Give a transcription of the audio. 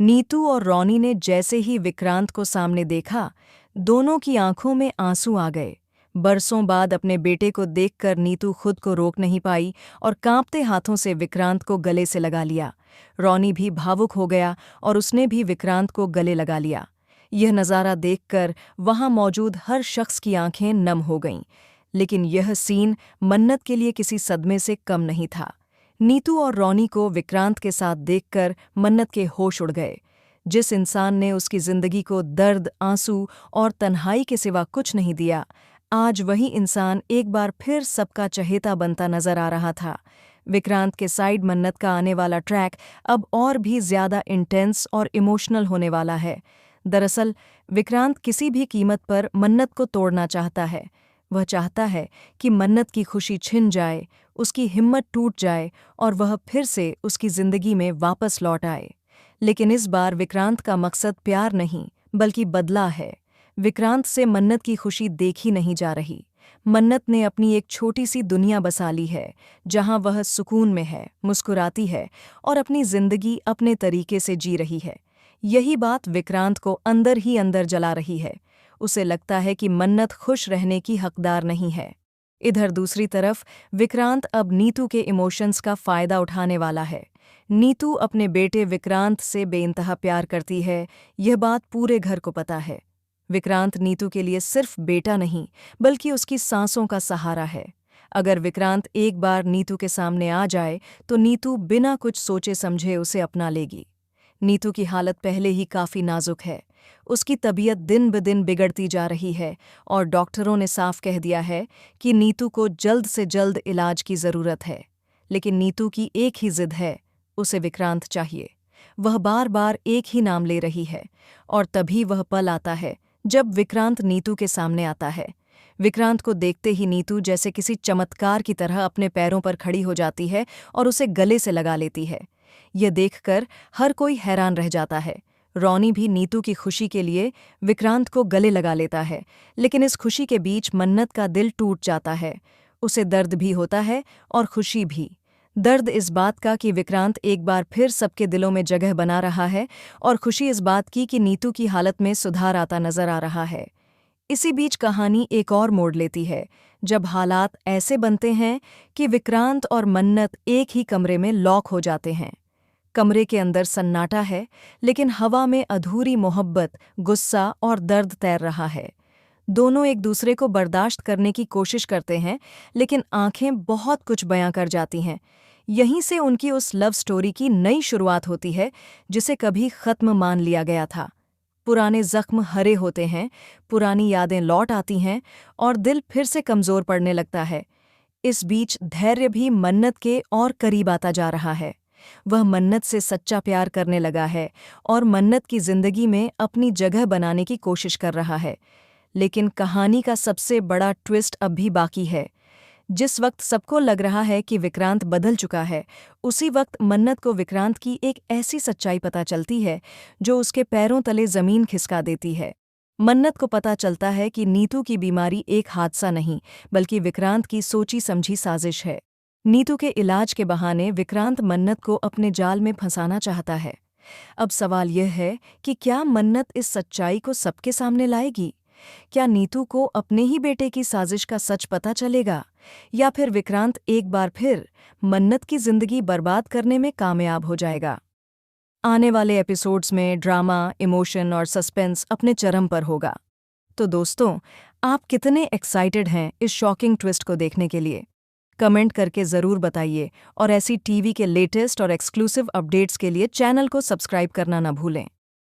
नीतू और रॉनी ने जैसे ही विक्रांत को सामने देखा, दोनों की आंखों में आंसू आ गए। बरसों बाद अपने बेटे को देखकर नीतू खुद को रोक नहीं पाई और कांपते हाथों से विक्रांत को गले से लगा लिया। रॉनी भी भावुक हो गया और उसने भी विक्रांत को गले लगा लिया। यह नज़ारा देखकर वहां मौजूद हर शख्स की आंखें नम हो गईं। लेकिन यह सीन मन्नत के लिए किसी सदमे से कम नहीं था। नीतू और रॉनी को विक्रांत के साथ देखकर मन्नत के होश उड़ गए। जिस इंसान ने उसकी जिंदगी को दर्द, आंसू और तन्हाई के सिवा कुछ नहीं दिया, आज वही इंसान एक बार फिर सबका चहेता बनता नजर आ रहा था। विक्रांत के साइड मन्नत का आने वाला ट्रैक अब और भी ज्यादा इंटेंस और इमोशनल होने वाला है। दरअसल विक्रांत किसी भी कीमत पर मन्नत को तोड़ना चाहता है। वह चाहता है कि मन्नत की खुशी छिन जाए, उसकी हिम्मत टूट जाए और वह फिर से उसकी जिंदगी में वापस लौट आए। लेकिन इस बार विक्रांत का मकसद प्यार नहीं, बल्कि बदला है। विक्रांत से मन्नत की खुशी देखी नहीं जा रही। मन्नत ने अपनी एक छोटी सी दुनिया बसा ली है, जहां वह सुकून में है, मुस्कुराती है और अपनी जिंदगी अपने तरीके से जी रही है। यही बात विक्रांत को अंदर ही अंदर जला रही है। उसे लगता है कि मन्नत खुश रहने की हकदार नहीं है। इधर दूसरी तरफ विक्रांत अब नीतू के इमोशंस का फायदा उठाने वाला है। नीतू अपने बेटे विक्रांत से बेइंतहा प्यार करती है, यह बात पूरे घर को पता है। विक्रांत नीतू के लिए सिर्फ बेटा नहीं, बल्कि उसकी सांसों का सहारा है। अगर विक्रांत एक बार नीतू के सामने आ जाए तो नीतू बिना कुछ सोचे समझे उसे अपना लेगी। नीतू की हालत पहले ही काफी नाजुक है। उसकी तबीयत दिन ब दिन बिगड़ती जा रही है और डॉक्टरों ने साफ कह दिया है कि नीतू को जल्द से जल्द इलाज की ज़रूरत है। लेकिन नीतू की एक ही जिद है, उसे विक्रांत चाहिए। वह बार बार एक ही नाम ले रही है और तभी वह पल आता है जब विक्रांत नीतू के सामने आता है। विक्रांत को देखते ही नीतू जैसे किसी चमत्कार की तरह अपने पैरों पर खड़ी हो जाती है और उसे गले से लगा लेती है। यह देखकर हर कोई हैरान रह जाता है। रॉनी भी नीतू की खुशी के लिए विक्रांत को गले लगा लेता है, लेकिन इस खुशी के बीच मन्नत का दिल टूट जाता है। उसे दर्द भी होता है और खुशी भी। दर्द इस बात का कि विक्रांत एक बार फिर सबके दिलों में जगह बना रहा है और खुशी इस बात की कि नीतू की हालत में सुधार आता नजर आ रहा है। इसी बीच कहानी एक और मोड़ लेती है, जब हालात ऐसे बनते हैं कि विक्रांत और मन्नत एक ही कमरे में लॉक हो जाते हैं। कमरे के अंदर सन्नाटा है, लेकिन हवा में अधूरी मोहब्बत, गुस्सा और दर्द तैर रहा है। दोनों एक दूसरे को बर्दाश्त करने की कोशिश करते हैं, लेकिन आंखें बहुत कुछ बयां कर जाती हैं। यहीं से उनकी उस लव स्टोरी की नई शुरुआत होती है, जिसे कभी खत्म मान लिया गया था। पुराने जख्म हरे होते हैं, पुरानी यादें लौट आती हैं और दिल फिर से कमजोर पड़ने लगता है। इस बीच धैर्य भी मन्नत के और करीब आता जा रहा है। वह मन्नत से सच्चा प्यार करने लगा है और मन्नत की जिंदगी में अपनी जगह बनाने की कोशिश कर रहा है। लेकिन कहानी का सबसे बड़ा ट्विस्ट अब भी बाकी है। जिस वक्त सबको लग रहा है कि विक्रांत बदल चुका है, उसी वक्त मन्नत को विक्रांत की एक ऐसी सच्चाई पता चलती है जो उसके पैरों तले जमीन खिसका देती है। मन्नत को पता चलता है कि नीतू की बीमारी एक हादसा नहीं, बल्कि विक्रांत की सोची समझी साजिश है। नीतू के इलाज के बहाने विक्रांत मन्नत को अपने जाल में फंसाना चाहता है। अब सवाल यह है कि क्या मन्नत इस सच्चाई को सबके सामने लाएगी? क्या नीतू को अपने ही बेटे की साजिश का सच पता चलेगा, या फिर विक्रांत एक बार फिर मन्नत की जिंदगी बर्बाद करने में कामयाब हो जाएगा? आने वाले एपिसोड्स में ड्रामा, इमोशन और सस्पेंस अपने चरम पर होगा। तो दोस्तों, आप कितने एक्साइटेड हैं इस शॉकिंग ट्विस्ट को देखने के लिए? कमेंट करके ज़रूर बताइए और ऐसी टीवी के लेटेस्ट और एक्सक्लूसिव अपडेट्स के लिए चैनल को सब्सक्राइब करना न भूलें।